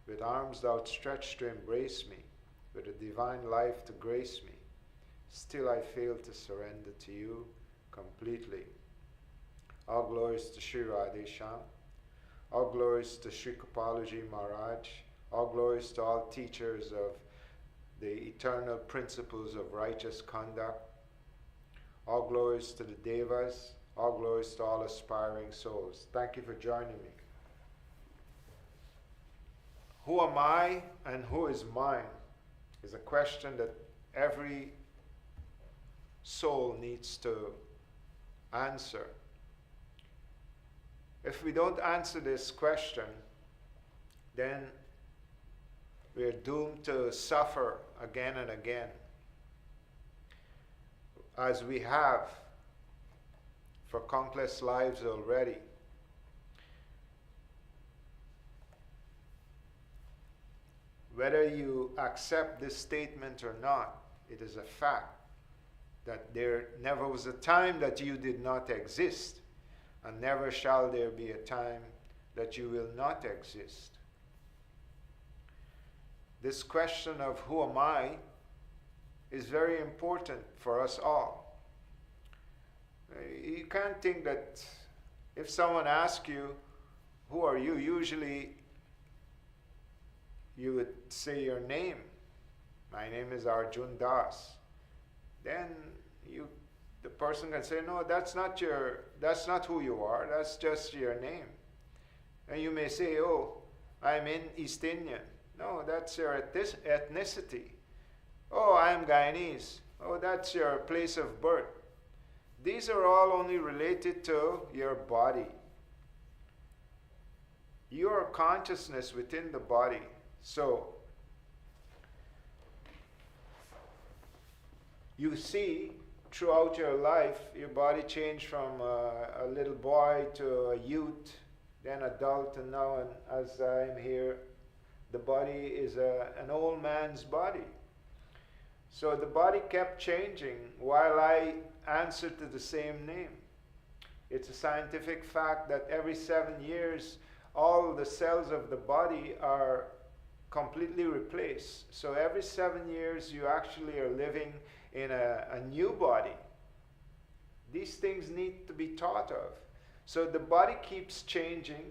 with arms outstretched to embrace me, with a divine life to grace me. Still I fail to surrender to you completely. All glories to Sri Radhesham. All glories to Sri Gopalaji Maharaj. All glories to all teachers of the eternal principles of righteous conduct. All glories to the Devas. All glories to all aspiring souls. Thank you for joining me. Who am I and who is mine is a question that every soul needs to answer. If we don't answer this question, then we're doomed to suffer again and again, as we have for countless lives already. Whether you accept this statement or not, it is a fact that there never was a time that you did not exist, and never shall there be a time that you will not exist. This question of who am I is very important for us all. You can't think that if someone asks you, who are you? Usually you would say your name. My name is Arjune Das. Then the person can say, no, that's not who you are, that's just your name. And you may say, oh, I'm in East Indian. No, that's your ethnicity. Oh, I'm Guyanese. Oh, that's your place of birth. These are all only related to your body. Your consciousness within the body. So, you see, throughout your life, your body changed from a little boy to a youth, then adult, and now, as I'm here, the body is an old man's body. So the body kept changing while I answered to the same name. It's a scientific fact that every 7 years, all the cells of the body are completely replaced. So every 7 years, you actually are living in a new body. These things need to be thought of. So the body keeps changing.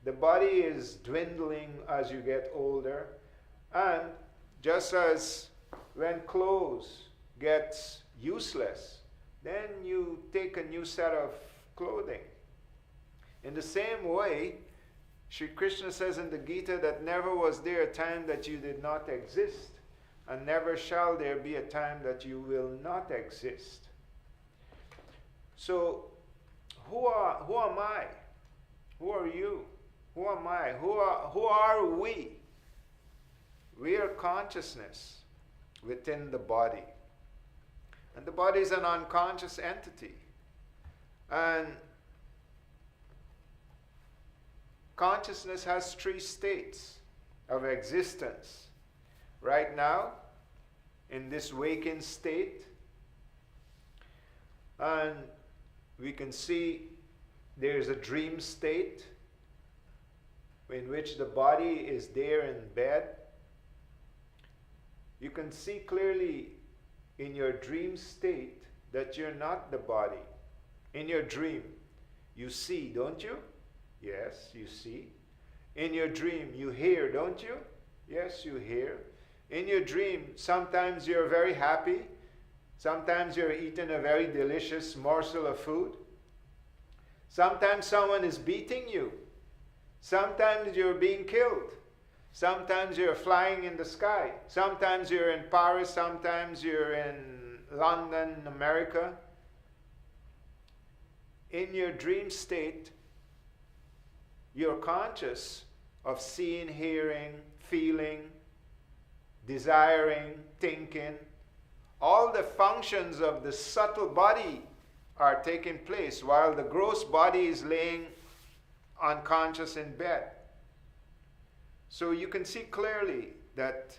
The body is dwindling as you get older. And just as when clothes gets useless, then you take a new set of clothing. In the same way, Sri Krishna says in the Gita that never was there a time that you did not exist, and never shall there be a time that you will not exist. So, who am I? Who are you? Who am I? Who are we? We are consciousness within the body. And the body is an unconscious entity. And consciousness has 3 states of existence. Right now, in this waking state, and we can see there's a dream state in which the body is there in bed. You can see clearly in your dream state that you're not the body. In your dream, you see, don't you? Yes, you see. In your dream, you hear, don't you? Yes, you hear. In your dream, sometimes you're very happy. Sometimes you're eating a very delicious morsel of food. Sometimes someone is beating you. Sometimes you're being killed. Sometimes you're flying in the sky. Sometimes you're in Paris. Sometimes you're in London, America. In your dream state, you're conscious of seeing, hearing, feeling, desiring, thinking. All the functions of the subtle body are taking place while the gross body is laying unconscious in bed. So you can see clearly that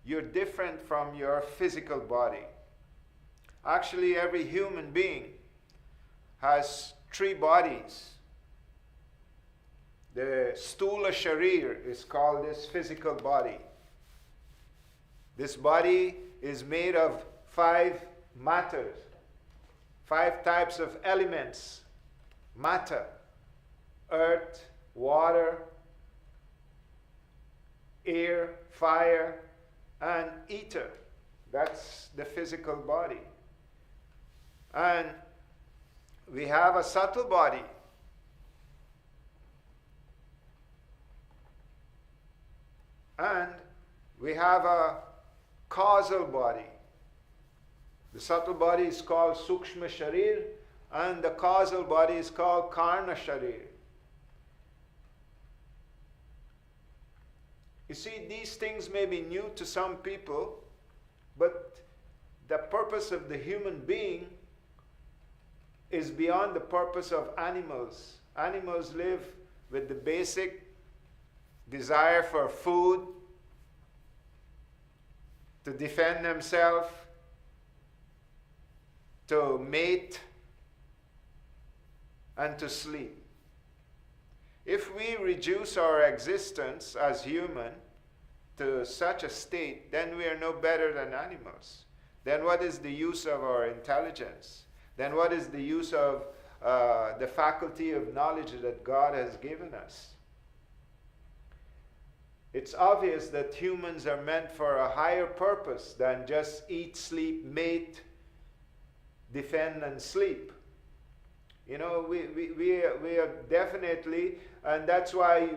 you're different from your physical body. Actually, every human being has 3 bodies. The stula sharir is called this physical body. This body is made of 5 matters, 5 types of elements. Matter, earth, water, air, fire, and ether. That's the physical body. And we have a subtle body. And we have a causal body. The subtle body is called Sukshma Sharir, and the causal body is called Karna Sharir. You see, these things may be new to some people, but the purpose of the human being is beyond the purpose of animals. Animals live with the basic desire for food, to defend themselves, to mate, and to sleep. If we reduce our existence as human to such a state, then we are no better than animals. Then what is the use of our intelligence? Then what is the use of the faculty of knowledge that God has given us? It's obvious that humans are meant for a higher purpose than just eat, sleep, mate, defend, and sleep. You know, we are definitely, and that's why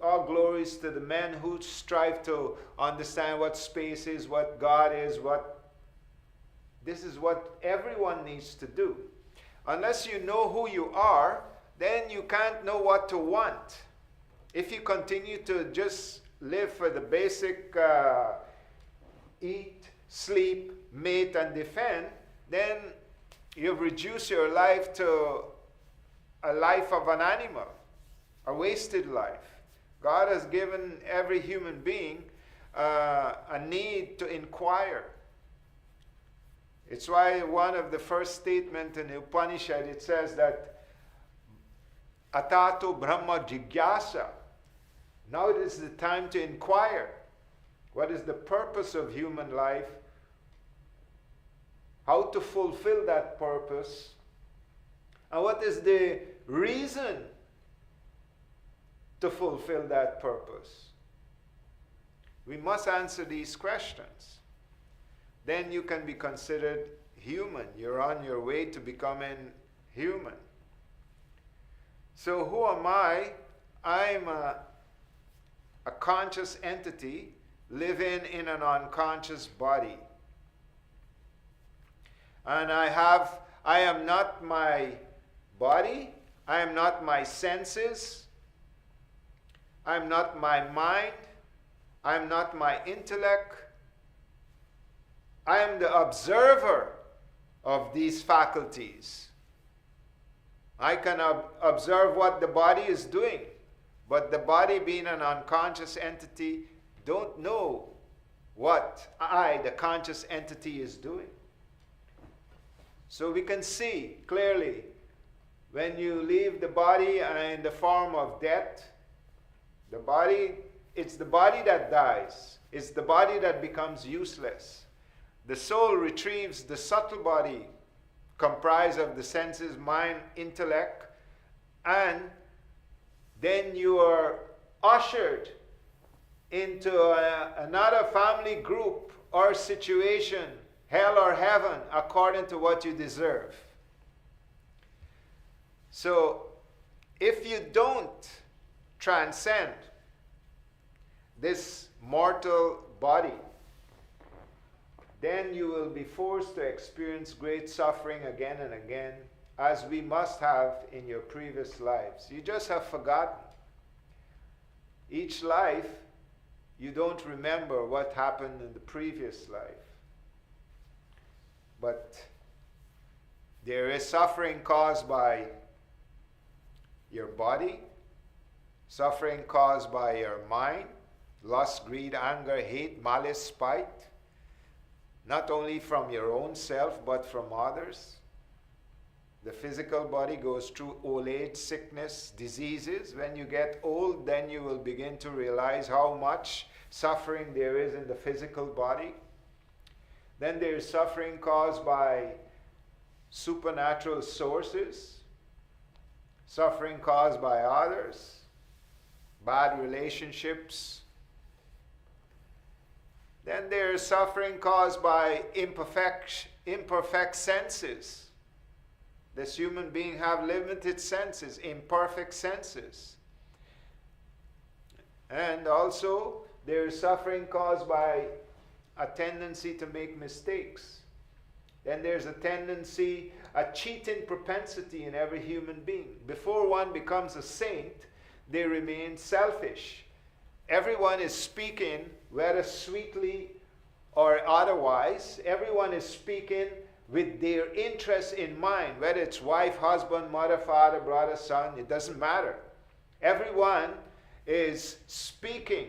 all glories to the men who strive to understand what space is, what God is, this is what everyone needs to do. Unless you know who you are, then you can't know what to want. If you continue to just live for the basic eat, sleep, mate, and defend, then you've reduced your life to a life of an animal, a wasted life. God has given every human being a need to inquire. It's why one of the first statements in the Upanishad, it says that Atato Brahma Jigyasa. Now it is the time to inquire. What is the purpose of human life? How to fulfill that purpose? And what is the reason to fulfill that purpose? We must answer these questions. Then you can be considered human. You're on your way to becoming human. So who am I? I'm a conscious entity living in an unconscious body. And I am not my body, I am not my senses, I am not my mind, I am not my intellect. I am the observer of these faculties. I can observe what the body is doing, but the body, being an unconscious entity, don't know what I, the conscious entity, is doing. So we can see clearly when you leave the body in the form of death, the body, it's the body that dies. It's the body that becomes useless. The soul retrieves the subtle body comprised of the senses, mind, intellect, and then you are ushered into another family group or situation, hell or heaven, according to what you deserve. So, if you don't transcend this mortal body, then you will be forced to experience great suffering again and again, as we must have in your previous lives. You just have forgotten. Each life, you don't remember what happened in the previous life. But there is suffering caused by your body, suffering caused by your mind, lust, greed, anger, hate, malice, spite, not only from your own self, but from others. The physical body goes through old age, sickness, diseases. When you get old, then you will begin to realize how much suffering there is in the physical body. Then there is suffering caused by supernatural sources, suffering caused by others, bad relationships. Then there is suffering caused by imperfect senses. This human being have limited senses, imperfect senses. And also, there is suffering caused by a tendency to make mistakes. Then there's a tendency, a cheating propensity in every human being. Before one becomes a saint, they remain selfish. Everyone is speaking, whether sweetly or otherwise, everyone is speaking with their interests in mind, whether it's wife, husband, mother, father, brother, son, it doesn't matter. Everyone is speaking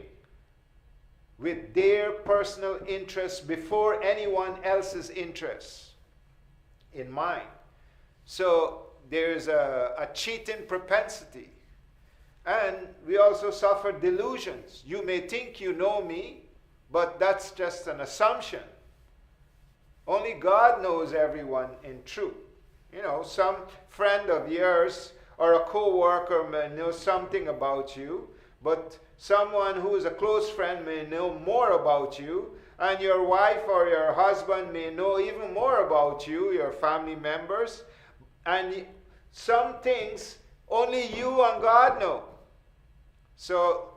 with their personal interests before anyone else's interests in mind. So there's a cheating propensity. And we also suffer delusions. You may think you know me, but that's just an assumption. Only God knows everyone in truth. You know, some friend of yours or a co-worker may know something about you, but someone who is a close friend may know more about you, and your wife or your husband may know even more about you, your family members, and some things only you and God know. So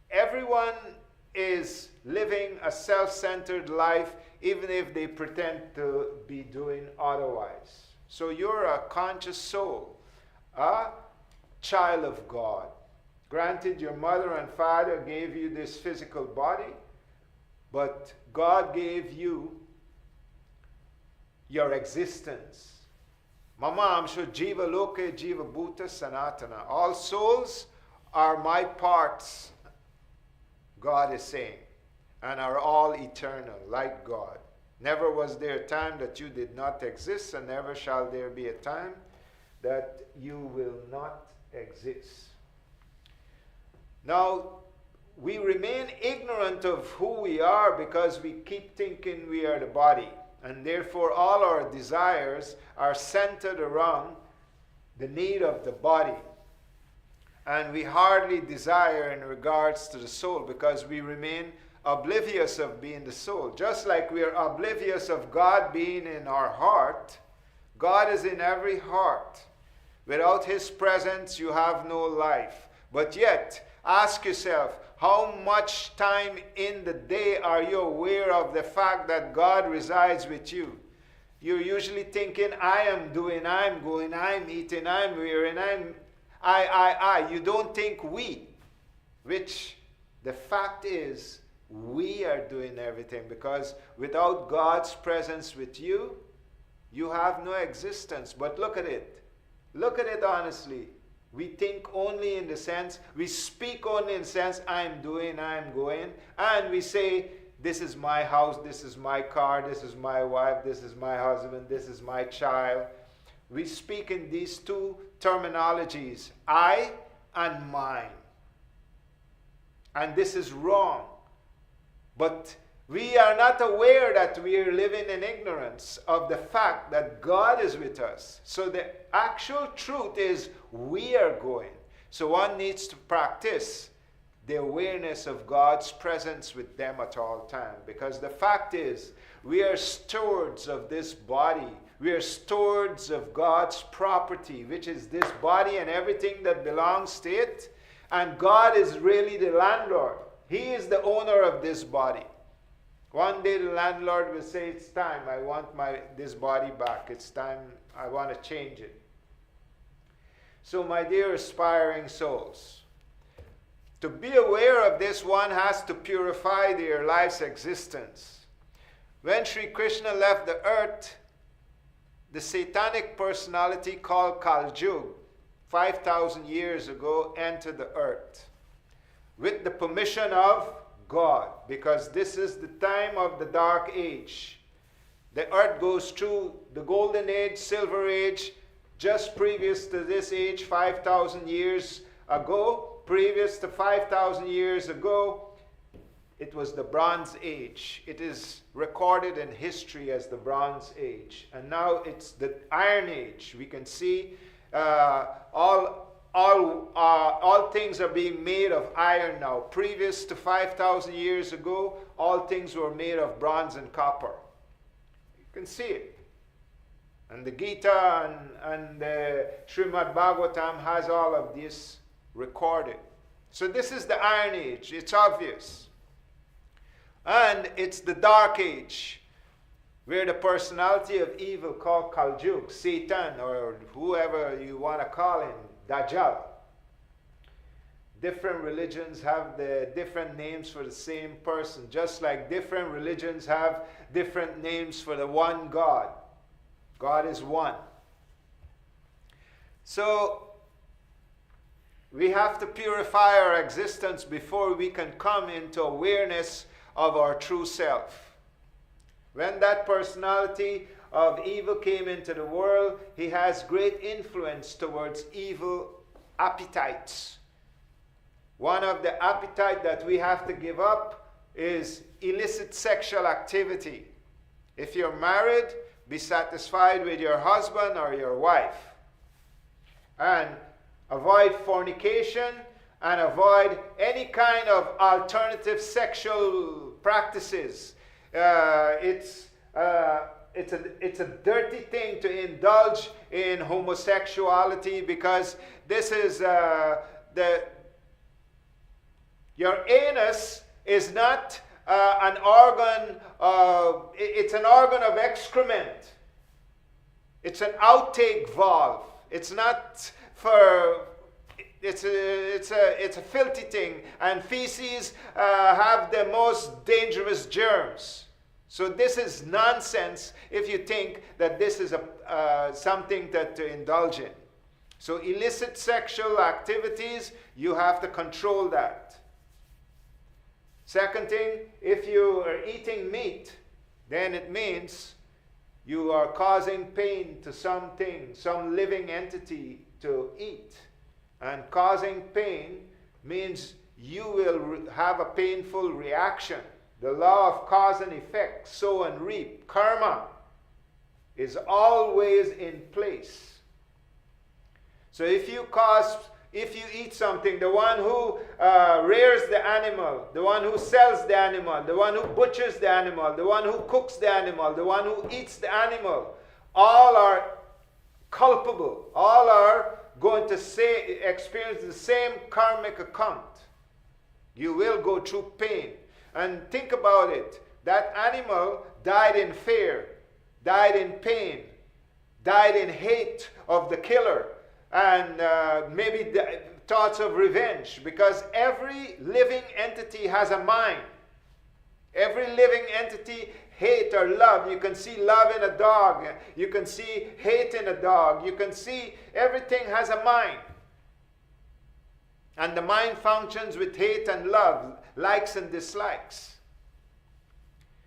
everyone is living a self-centered life, even if they pretend to be doing otherwise. So you're a conscious soul, a child of God. Granted, your mother and father gave you this physical body, but God gave you your existence. Mama amsho jiva loke jiva bhuta sanatana. All souls are my parts, God is saying, and are all eternal, like God. Never was there a time that you did not exist, and never shall there be a time that you will not exist. Now, we remain ignorant of who we are because we keep thinking we are the body, and therefore all our desires are centered around the need of the body. And we hardly desire in regards to the soul because we remain oblivious of being the soul. Just like we are oblivious of God being in our heart, God is in every heart. Without His presence, you have no life. But yet, ask yourself, how much time in the day are you aware of the fact that God resides with you? You're usually thinking, I am doing, I'm going, I'm eating, I'm wearing, I. You don't think we, which the fact is, we are doing everything, because without God's presence with you, you have no existence. But look at it. Look at it honestly. We think only in the sense, we speak only in the sense, I'm doing, I'm going, and we say, this is my house, this is my car, this is my wife, this is my husband, this is my child. We speak in these two terminologies, I and mine. And this is wrong. But we are not aware that we are living in ignorance of the fact that God is with us. So the actual truth is we are going. So one needs to practice the awareness of God's presence with them at all times. Because the fact is, we are stewards of this body. We are stewards of God's property, which is this body and everything that belongs to it. And God is really the landlord. He is the owner of this body. One day the landlord will say, it's time, I want this body back. It's time, I want to change it. So my dear aspiring souls, to be aware of this, one has to purify their life's existence. When Sri Krishna left the earth, the satanic personality called Kaljug, 5,000 years ago, entered the earth with the permission of God, because this is the time of the dark age. The earth goes through the golden age, silver age, just previous to this age, 5,000 years ago, previous to 5,000 years ago, it was the Bronze Age. It is recorded in history as the Bronze Age. And now it's the Iron Age. We can see all things are being made of iron now. Previous to 5,000 years ago, all things were made of bronze and copper. You can see it. And the Gita and the Srimad Bhagavatam has all of this recorded. So this is the Iron Age. It's obvious. And it's the Dark Age, where the personality of evil called Kaljug, Satan, or whoever you want to call him, Dajjal. Different religions have the different names for the same person, just like different religions have different names for the one God. God is one. So, we have to purify our existence before we can come into awareness of our true self. When that personality of evil came into the world, he has great influence towards evil appetites. One of the appetite that we have to give up is illicit sexual activity. If you're married, be satisfied with your husband or your wife. And avoid fornication and avoid any kind of alternative sexual practices. It's a dirty thing to indulge in homosexuality, because this is your anus is not an organ. It's an organ of excrement. It's an outtake valve. It's not for. It's a filthy thing, and feces have the most dangerous germs. So this is nonsense if you think that this is something to indulge in. So illicit sexual activities, you have to control that. Second thing, if you are eating meat, then it means you are causing pain to something, some living entity to eat. And causing pain means you will have a painful reaction. The law of cause and effect, sow and reap, karma, is always in place. So if you eat something, the one who rears the animal, the one who sells the animal, the one who butchers the animal, the one who cooks the animal, the one who eats the animal, all are culpable. All are going to experience the same karmic account. You will go through pain. And think about it. That animal died in fear, died in pain, died in hate of the killer, and maybe the thoughts of revenge, because every living entity has a mind. Every living entity, hate or love. You can see love in a dog. You can see hate in a dog. You can see everything has a mind. And the mind functions with hate and love, likes and dislikes.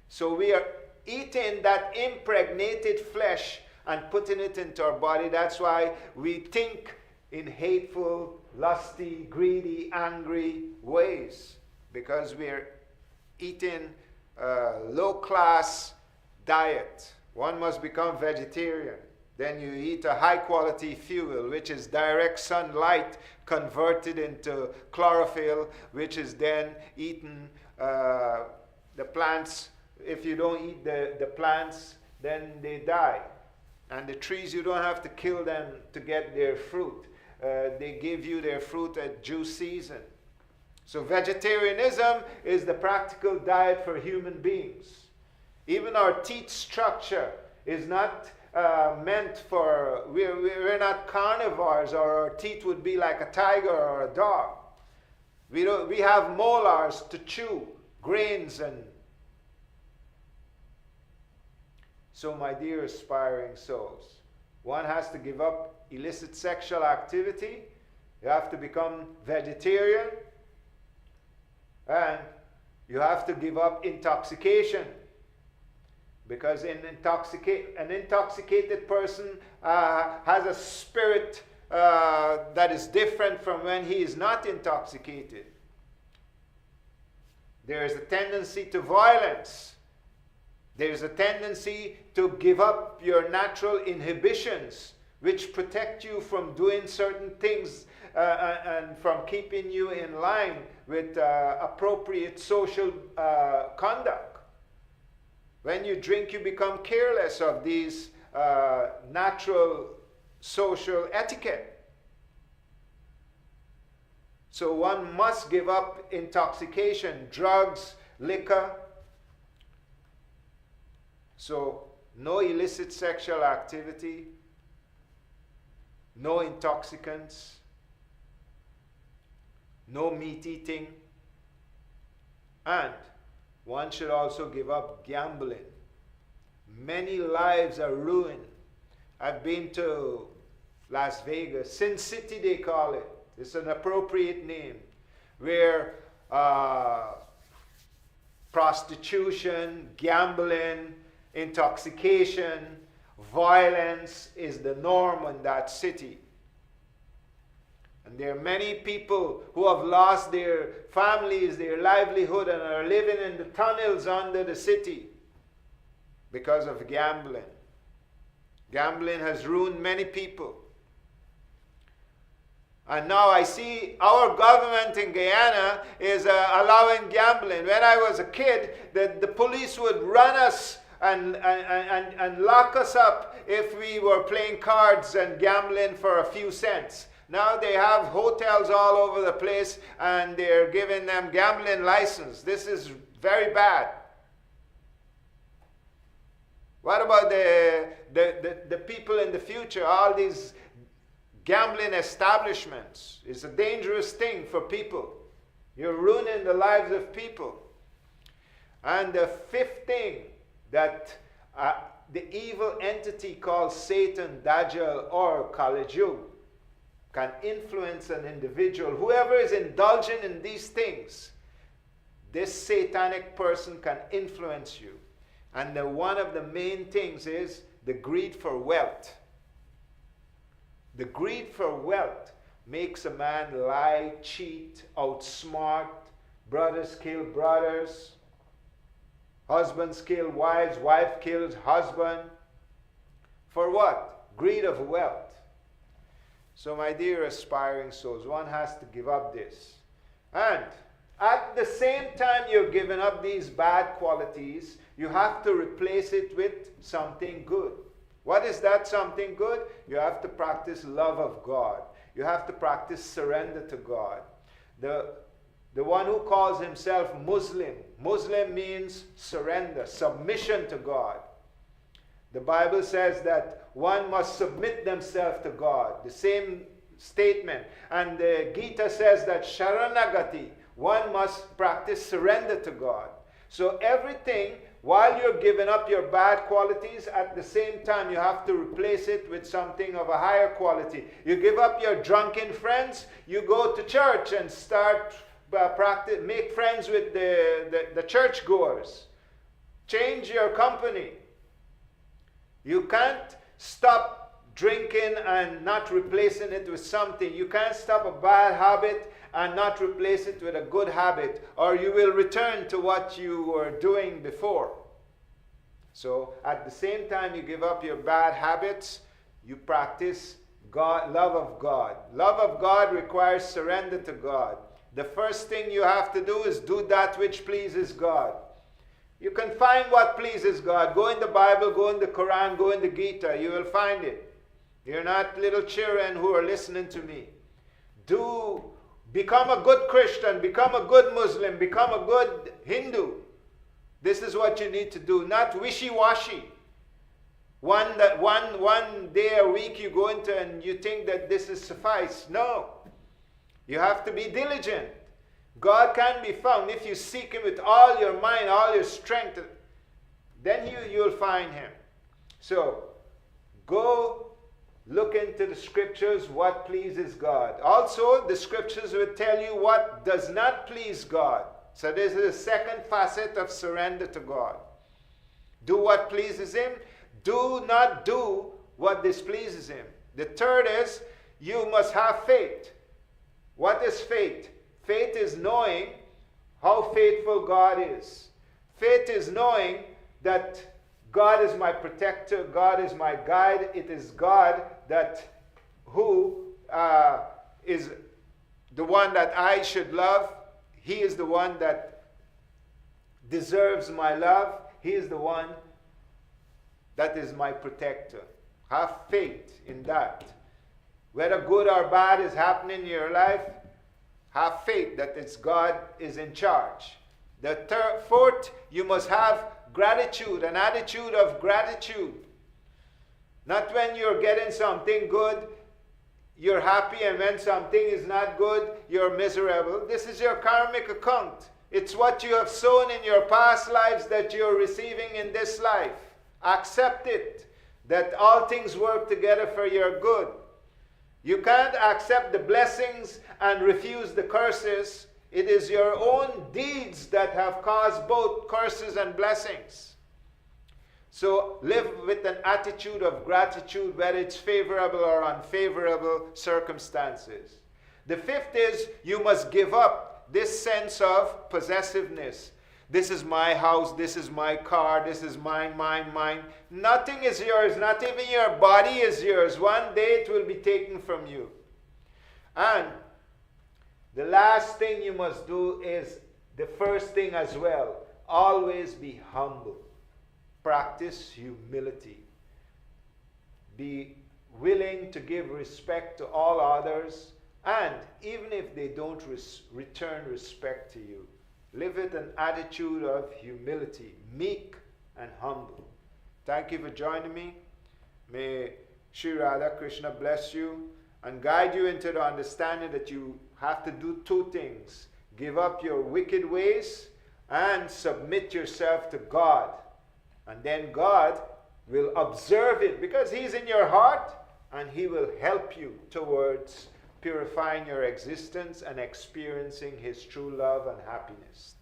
So we are eating that impregnated flesh and putting it into our body. That's why we think in hateful, lusty, greedy, angry ways. Because we're eating a low-class diet. One must become vegetarian. Then you eat a high-quality fuel, which is direct sunlight converted into chlorophyll, which is then eaten. The plants, if you don't eat the plants, then they die. And the trees, you don't have to kill them to get their fruit. They give you their fruit at due season. So vegetarianism is the practical diet for human beings. Even our teeth structure is not meant for, we're not carnivores, or our teeth would be like a tiger or a dog. We have molars to chew grains. And so my dear aspiring souls, one has to give up illicit sexual activity. You have to become vegetarian. And you have to give up intoxication. Because an intoxicated person has a spirit that is different from when he is not intoxicated. There is a tendency to violence. There is a tendency to give up your natural inhibitions, which protect you from doing certain things and from keeping you in line with appropriate social conduct. When you drink, you become careless of these natural social etiquette. So one must give up intoxication, drugs, liquor. So no illicit sexual activity, no intoxicants, no meat eating, and one should also give up gambling. Many lives are ruined. I've been to Las Vegas, Sin City they call it. It's an appropriate name, where prostitution, gambling, intoxication, violence is the norm in that city. And there are many people who have lost their families, their livelihood, and are living in the tunnels under the city because of gambling. Gambling has ruined many people. And now I see our government in Guyana is allowing gambling. When I was a kid, the police would run us and lock us up if we were playing cards and gambling for a few cents. Now they have hotels all over the place and they're giving them gambling license. This is very bad. What about the people in the future? All these gambling establishments. It's a dangerous thing for people. You're ruining the lives of people. And the fifth thing that the evil entity called Satan, Dajjal, or Kaliju can influence an individual. Whoever is indulging in these things, this satanic person can influence you. And one of the main things is the greed for wealth. The greed for wealth makes a man lie, cheat, outsmart, brothers kill brothers, husbands kill wives, wife kills husband. For what? Greed of wealth. So my dear aspiring souls, one has to give up this. And at the same time you're giving up these bad qualities, you have to replace it with something good. What is that something good? You have to practice love of God. You have to practice surrender to God. The one who calls himself Muslim, Muslim means surrender, submission to God. The Bible says that one must submit themselves to God. The same statement. And the Gita says that Sharanagati, one must practice surrender to God. So everything, while you're giving up your bad qualities, at the same time you have to replace it with something of a higher quality. You give up your drunken friends, you go to church and start make friends with the churchgoers. Change your company. You can't stop drinking and not replacing it with something. You can't stop a bad habit and not replace it with a good habit, or you will return to what you were doing before. So at the same time you give up your bad habits, you practice God, love of God. Love of God requires surrender to God. The first thing you have to do is do that which pleases God. You can find what pleases God. Go in the Bible, go in the Quran, go in the Gita. You will find it. You're not little children who are listening to me. Become a good Christian, become a good Muslim, become a good Hindu. This is what you need to do, not wishy-washy. One day a week you go into and you think that this is suffice. No. You have to be diligent. God can be found if you seek Him with all your mind, all your strength. Then you'll find Him. So, go look into the scriptures, what pleases God. Also, the scriptures will tell you what does not please God. So this is the second facet of surrender to God. Do what pleases him. Do not do what displeases him. The third is, you must have faith. What is faith? Faith is knowing how faithful God is. Faith is knowing that God is my protector, God is my guide. It is God who is the one that I should love. He is the one that deserves my love. He is the one that is my protector. Have faith in that. Whether good or bad is happening in your life, have faith that it's God is in charge. The fourth, you must have gratitude, an attitude of gratitude. Not when you're getting something good, you're happy, and when something is not good, you're miserable. This is your karmic account. It's what you have sown in your past lives that you're receiving in this life. Accept it, that all things work together for your good. You can't accept the blessings and refuse the curses. It is your own deeds that have caused both curses and blessings. So live with an attitude of gratitude, whether it's favorable or unfavorable circumstances. The fifth is, you must give up this sense of possessiveness. This is my house, this is my car, this is mine, mine, mine. Nothing is yours, not even your body is yours. One day it will be taken from you. And the last thing you must do is the first thing as well. Always be humble. Practice humility. Be willing to give respect to all others, and even if they don't return respect to you, live with an attitude of humility, meek and humble. Thank you for joining me. May Sri Radha Krishna bless you and guide you into the understanding that you have to do two things. Give up your wicked ways and submit yourself to God. And then God will observe it because He's in your heart, and He will help you towards purifying your existence and experiencing His true love and happiness.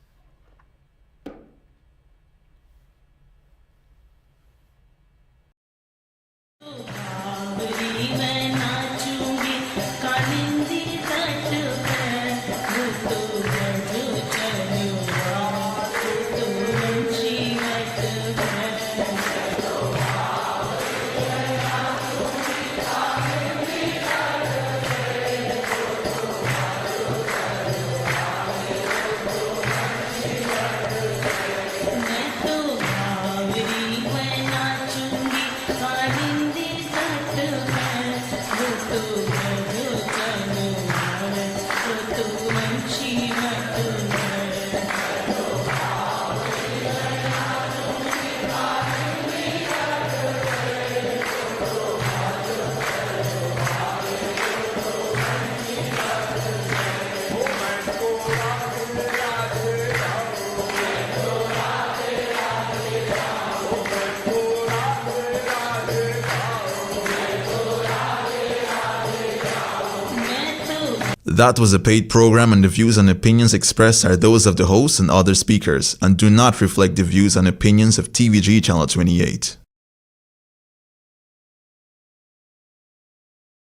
That was a paid program, and the views and opinions expressed are those of the host and other speakers and do not reflect the views and opinions of TVG Channel 28.